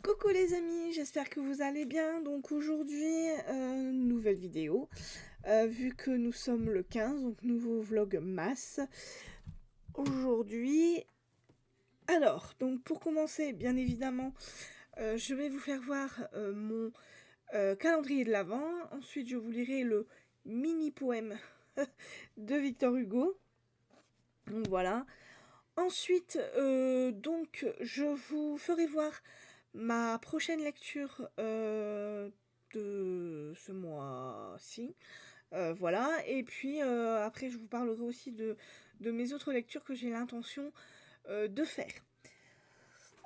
Coucou les amis, j'espère que vous allez bien. Donc aujourd'hui, nouvelle vidéo. Vu que nous sommes le 15, donc nouveau vlog masse. Aujourd'hui, alors, donc pour commencer, bien évidemment, je vais vous faire voir mon calendrier de l'Avent. Ensuite, je vous lirai le mini poème de Victor Hugo. Donc voilà. Ensuite, donc, je vous ferai voir ma prochaine lecture de ce mois-ci. Voilà. Et puis, après, je vous parlerai aussi de mes autres lectures que j'ai l'intention de faire.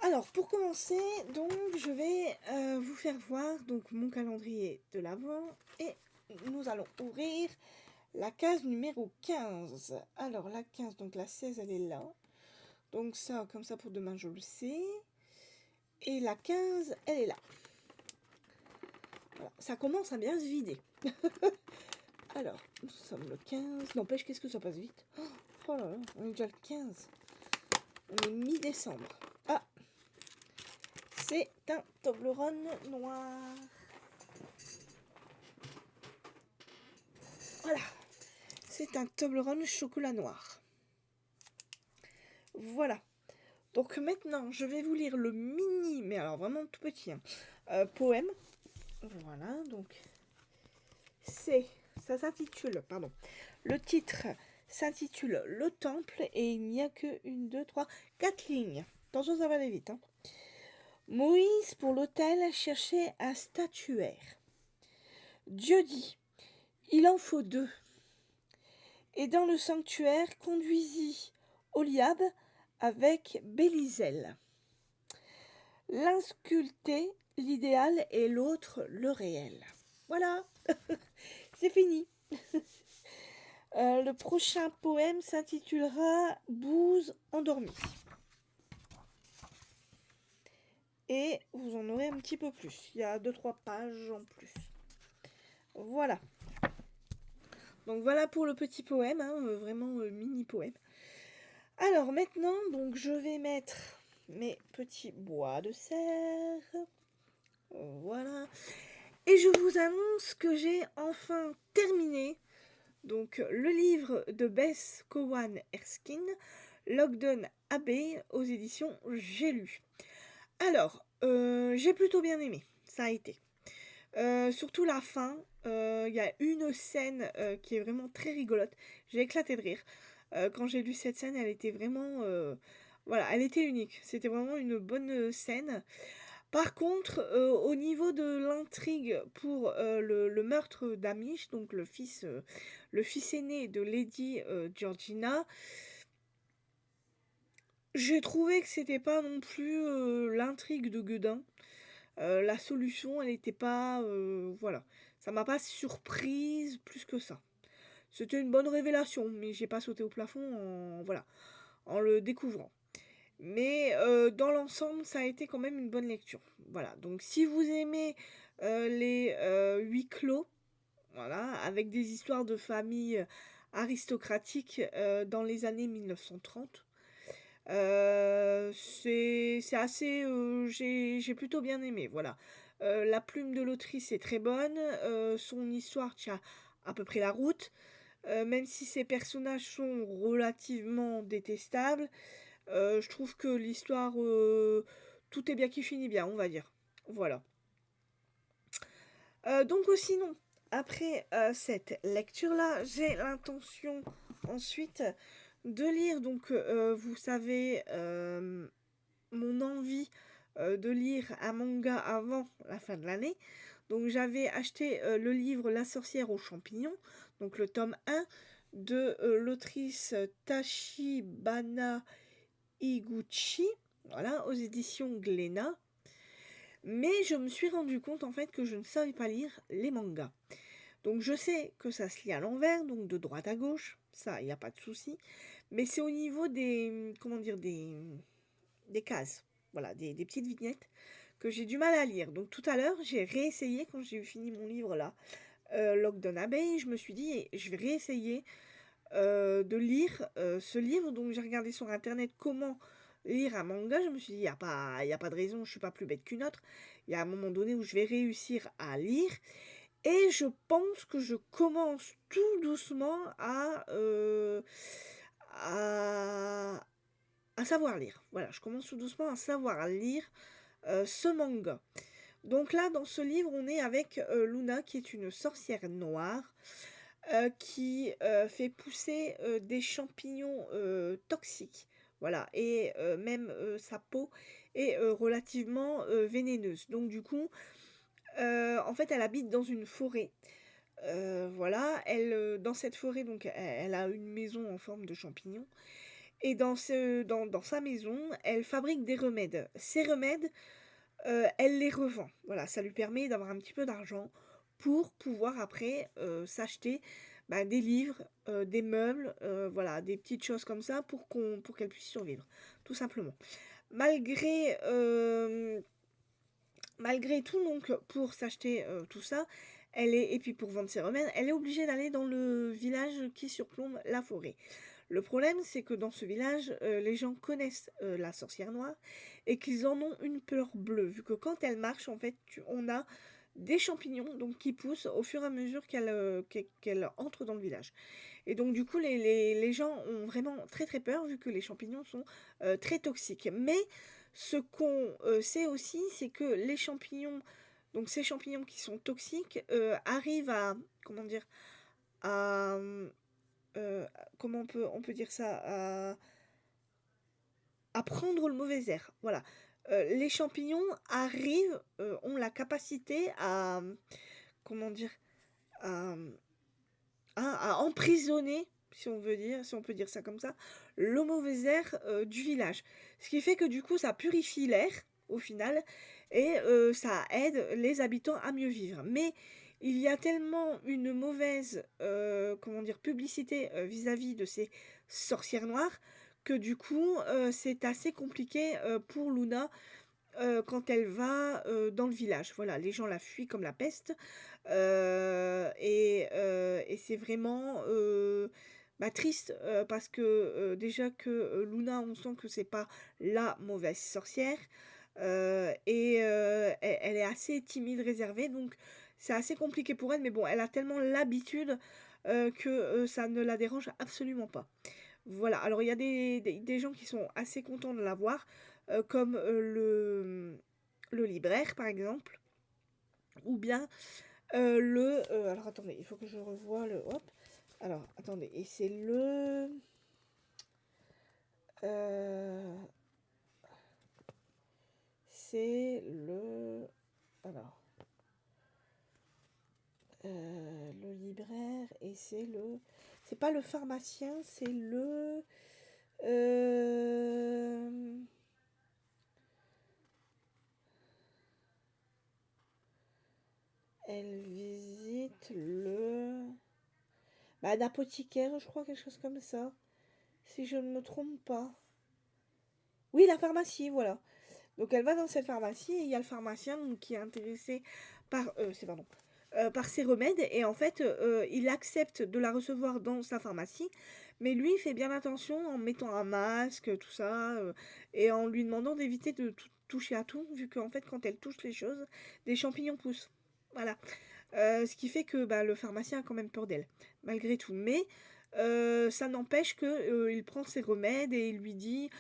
Alors, pour commencer, donc, je vais vous faire voir donc, mon calendrier de l'Avent. Et nous allons ouvrir la case numéro 15. Alors, la 15, donc la 16, elle est là. Donc ça, comme ça pour demain, je le sais. Et la 15, elle est là. Voilà, ça commence à bien se vider. Alors, nous sommes le 15. N'empêche, qu'est-ce que ça passe vite. Oh là là, on est déjà le 15. On est mi-décembre. Ah, c'est un Toblerone noir. Voilà, c'est un Toblerone chocolat noir. Voilà. Donc maintenant, je vais vous lire le mini, mais alors vraiment tout petit, poème. Voilà, donc ça s'intitule, pardon, le titre s'intitule Le Temple et il n'y a que 1, 2, 3, 4 lignes. Attention, ça va aller vite. Moïse, pour l'autel, cherchait un statuaire. Dieu dit, il en faut 2. Et dans le sanctuaire conduisit Oliab avec Bélizel. L'un sculptait l'idéal et l'autre le réel. Voilà, c'est fini. Le prochain poème s'intitulera Bouse endormie. Et vous en aurez un petit peu plus. Il y a 2-3 pages en plus. Voilà. Donc voilà pour le petit poème, vraiment mini poème. Alors maintenant, donc je vais mettre mes petits bois de serre. Voilà. Et je vous annonce que j'ai enfin terminé donc le livre de Bess Cowan Erskine, Lockdown Abbey aux éditions J'ai lu. Alors, j'ai plutôt bien aimé, ça a été. Surtout la fin, il y a une scène qui est vraiment très rigolote. J'ai éclaté de rire. Quand j'ai lu cette scène, elle était vraiment... voilà, elle était unique. C'était vraiment une bonne scène. Par contre, au niveau de l'intrigue pour le meurtre d'Amish, donc le fils aîné de Lady Georgina, j'ai trouvé que c'était pas non plus l'intrigue de Guedin. La solution, elle n'était pas... voilà, ça m'a pas surprise plus que ça. C'était une bonne révélation, mais j'ai pas sauté au plafond voilà, en le découvrant. Mais dans l'ensemble, ça a été quand même une bonne lecture. Voilà, donc si vous aimez les huis clos, voilà, avec des histoires de famille aristocratiques dans les années 1930, c'est assez... j'ai plutôt bien aimé, voilà. La plume de l'autrice est très bonne, son histoire tient à peu près la route, même si ses personnages sont relativement détestables. Je trouve que l'histoire, tout est bien qui finit bien, on va dire. Voilà. Donc sinon, après cette lecture-là, j'ai l'intention ensuite de lire, donc vous savez, mon envie de lire un manga avant la fin de l'année. Donc j'avais acheté le livre La sorcière aux champignons, donc le tome 1 de l'autrice Tachibana Iguchi, voilà, aux éditions Glénat. Mais je me suis rendu compte en fait que je ne savais pas lire les mangas. Donc je sais que ça se lit à l'envers, donc de droite à gauche, ça, il n'y a pas de souci. Mais c'est au niveau des, comment dire, des cases, voilà, des petites vignettes que j'ai du mal à lire. Donc tout à l'heure, j'ai réessayé quand j'ai fini mon livre là, Lockdown Abbey, je me suis dit, je vais réessayer de lire ce livre. Donc j'ai regardé sur internet comment lire un manga, je me suis dit, y a pas de raison, je suis pas plus bête qu'une autre. Il y a un moment donné où je vais réussir à lire. Et je pense que je commence tout doucement à, à savoir lire. Voilà, je commence tout doucement à savoir lire ce manga. Donc là, dans ce livre, on est avec Luna, qui est une sorcière noire, qui fait pousser des champignons toxiques. Voilà, et même sa peau est relativement vénéneuse. Donc du coup, en fait, elle habite dans une forêt. Voilà, dans cette forêt, donc, elle a une maison en forme de champignon. Et dans sa maison, elle fabrique des remèdes. Ces remèdes, elle les revend. Voilà, ça lui permet d'avoir un petit peu d'argent pour pouvoir après s'acheter bah, des livres, des meubles, voilà, des petites choses comme ça pour qu'elle puisse survivre, tout simplement. Malgré, malgré tout, donc, pour s'acheter tout ça, et puis pour vendre ses remèdes, elle est obligée d'aller dans le village qui surplombe la forêt. Le problème, c'est que dans ce village, les gens connaissent la sorcière noire et qu'ils en ont une peur bleue, vu que quand elle marche, en fait, on a des champignons donc, qui poussent au fur et à mesure qu'elle entre dans le village. Et donc, du coup, les gens ont vraiment très très peur, vu que les champignons sont très toxiques. Mais ce qu'on sait aussi, c'est que les champignons, donc ces champignons qui sont toxiques, arrivent à, comment dire, à, comment on peut dire ça, à prendre le mauvais air. Voilà. Les champignons arrivent, ont la capacité à, comment dire, à, à emprisonner, si on peut dire ça comme ça, le mauvais air du village. Ce qui fait que du coup, ça purifie l'air au final et ça aide les habitants à mieux vivre. Mais il y a tellement une mauvaise, comment dire, publicité vis-à-vis de ces sorcières noires que du coup, c'est assez compliqué pour Luna quand elle va dans le village. Voilà, les gens la fuient comme la peste. Et c'est vraiment bah, triste parce que déjà que Luna, on sent que c'est pas la mauvaise sorcière. Elle est assez timide, réservée, donc c'est assez compliqué pour elle. Mais bon, elle a tellement l'habitude que ça ne la dérange absolument pas. Voilà, alors il y a des gens qui sont assez contents de la voir, comme le libraire par exemple, ou bien alors attendez, il faut que je revoie le... Hop. Alors, attendez, et c'est le... euh, c'est le... Alors... le libraire, et c'est le... C'est pas le pharmacien, c'est le... euh, Elle visite le... Bah, l'apothicaire, je crois, quelque chose comme ça. Si je ne me trompe pas. Oui, la pharmacie, voilà. Donc elle va dans cette pharmacie et il y a le pharmacien donc, qui est intéressé par ses remèdes et en fait il accepte de la recevoir dans sa pharmacie, mais lui il fait bien attention en mettant un masque, tout ça, et en lui demandant d'éviter de toucher à tout, vu qu'en fait quand elle touche les choses, des champignons poussent. Voilà. Ce qui fait que bah, le pharmacien a quand même peur d'elle, malgré tout. Mais ça n'empêche que il prend ses remèdes et il lui dit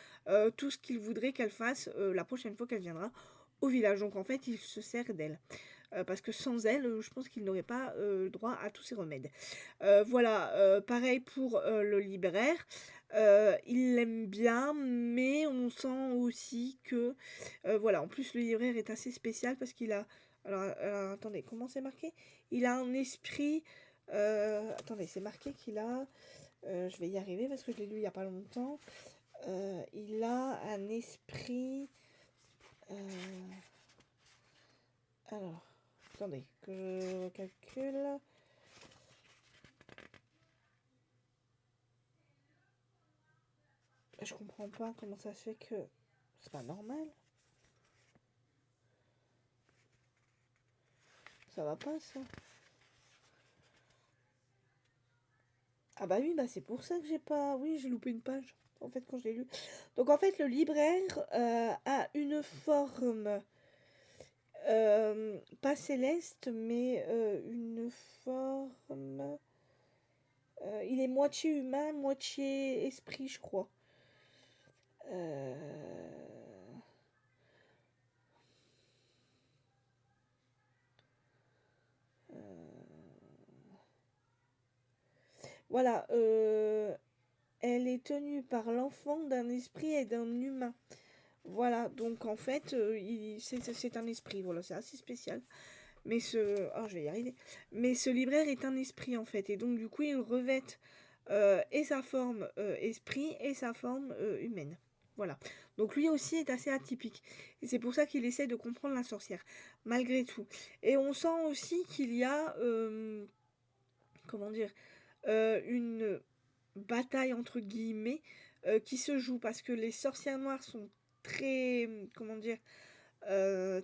tout ce qu'il voudrait qu'elle fasse la prochaine fois qu'elle viendra au village. Donc en fait, il se sert d'elle. Parce que sans elle, je pense qu'il n'aurait pas droit à tous ses remèdes. Voilà, pareil pour le libraire. Il l'aime bien, mais on sent aussi que... voilà, en plus le libraire est assez spécial parce qu'il a... Alors, attendez, comment c'est marqué? Il a un esprit... attendez, c'est marqué qu'il a... je vais y arriver parce que je l'ai lu il n'y a pas longtemps. Il a un esprit... euh, alors, attendez, que je calcule. Je comprends pas comment ça se fait que... C'est pas normal. Ça va pas, ça. Ah bah oui, bah c'est pour ça que j'ai pas... Oui, j'ai loupé une page. en fait quand je l'ai lu. Donc en fait le libraire a une forme pas céleste mais une forme... il est moitié humain, moitié esprit je crois. Voilà, elle est tenue par l'enfant d'un esprit et d'un humain. Voilà, donc en fait, c'est un esprit, voilà, c'est assez spécial. Mais oh, je vais y arriver. Mais ce libraire est un esprit en fait, et donc du coup, il revêt et sa forme esprit et sa forme humaine. Voilà. Donc lui aussi est assez atypique. Et c'est pour ça qu'il essaie de comprendre la sorcière, malgré tout. Et on sent aussi qu'il y a, comment dire, une bataille entre guillemets qui se joue parce que les sorcières noires sont très, comment dire,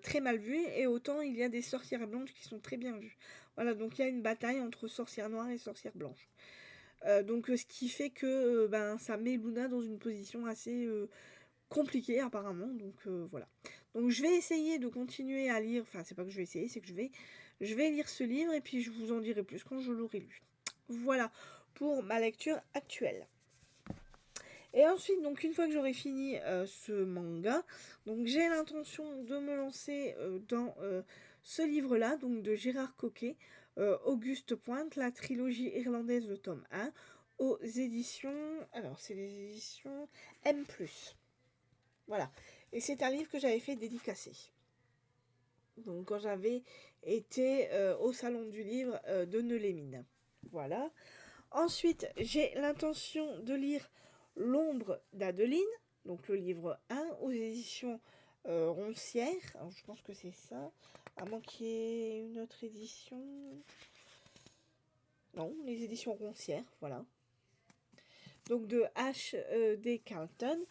très mal vues et autant il y a des sorcières blanches qui sont très bien vues. Voilà, donc il y a une bataille entre sorcières noires et sorcières blanches. Donc ce qui fait que ben, ça met Luna dans une position assez compliquée apparemment. Donc voilà. Donc je vais essayer de continuer à lire, enfin c'est pas que je vais essayer, c'est que je vais lire ce livre et puis je vous en dirai plus quand je l'aurai lu. Voilà pour ma lecture actuelle. Et ensuite, donc une fois que j'aurai fini ce manga, donc j'ai l'intention de me lancer dans ce livre-là, donc de Gérard Coquet, Auguste Pointe, la trilogie irlandaise, le tome 1, aux éditions, alors c'est les éditions M+. Voilà. Et c'est un livre que j'avais fait dédicacer. Donc quand j'avais été au salon du livre de Neulémine. Voilà. Ensuite, j'ai l'intention de lire L'ombre d'Adeline, donc le livre 1 aux éditions Roncière. Alors, je pense que c'est ça, à moins qu'il y ait une autre édition. Non, les éditions Roncière, voilà. Donc de H.D. Carlton.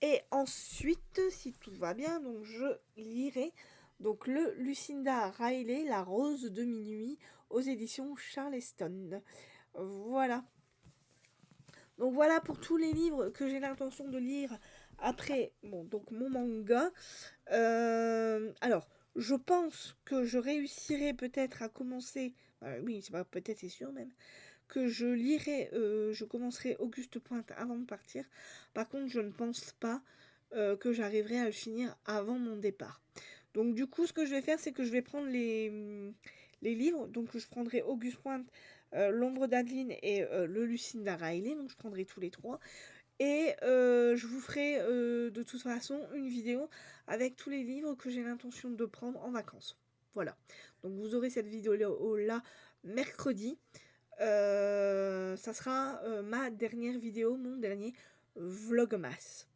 Et ensuite, si tout va bien, donc je lirai donc le Lucinda Riley, La Rose de Minuit, aux éditions Charleston. Voilà. Donc voilà pour tous les livres que j'ai l'intention de lire après donc mon manga. Alors, je pense que je réussirai peut-être à commencer, oui, c'est pas peut-être, c'est sûr même, que je lirai, je commencerai Auguste Pointe avant de partir. Par contre, je ne pense pas que j'arriverai à le finir avant mon départ. Donc du coup, ce que je vais faire, c'est que je vais prendre les livres. Donc je prendrai Auguste Pointe, L'ombre d'Adeline et le Lucinda Riley. Donc je prendrai tous les trois. Et je vous ferai de toute façon une vidéo avec tous les livres que j'ai l'intention de prendre en vacances. Voilà. Donc vous aurez cette vidéo-là mercredi. Ça sera ma dernière vidéo, mon dernier vlogmas.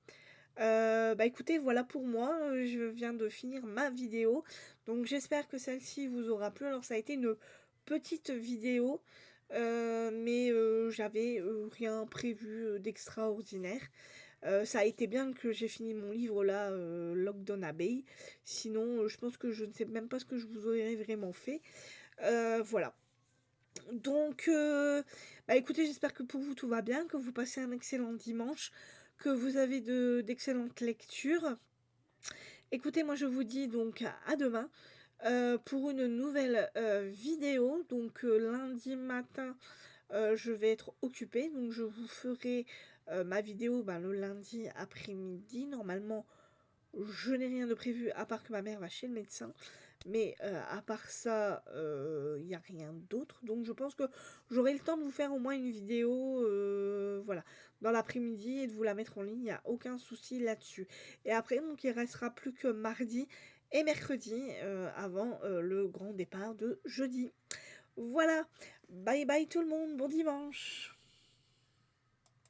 Bah écoutez, voilà pour moi, je viens de finir ma vidéo, donc j'espère que celle-ci vous aura plu. Alors ça a été une petite vidéo, mais j'avais rien prévu d'extraordinaire. Ça a été bien que j'ai fini mon livre là, Lockdown Abbey, sinon je pense que je ne sais même pas ce que je vous aurais vraiment fait. Voilà. Donc, bah écoutez, j'espère que pour vous tout va bien, que vous passez un excellent dimanche, que vous avez d'excellentes lectures. Écoutez, moi je vous dis donc à demain pour une nouvelle vidéo. Donc lundi matin, je vais être occupée, donc je vous ferai ma vidéo le lundi après-midi. Normalement, je n'ai rien de prévu à part que ma mère va chez le médecin. Mais à part ça, il n'y a rien d'autre. Donc je pense que j'aurai le temps de vous faire au moins une vidéo voilà, dans l'après-midi et de vous la mettre en ligne. Il n'y a aucun souci là-dessus. Et après, donc, il ne restera plus que mardi et mercredi avant le grand départ de jeudi. Voilà. Bye bye tout le monde. Bon dimanche.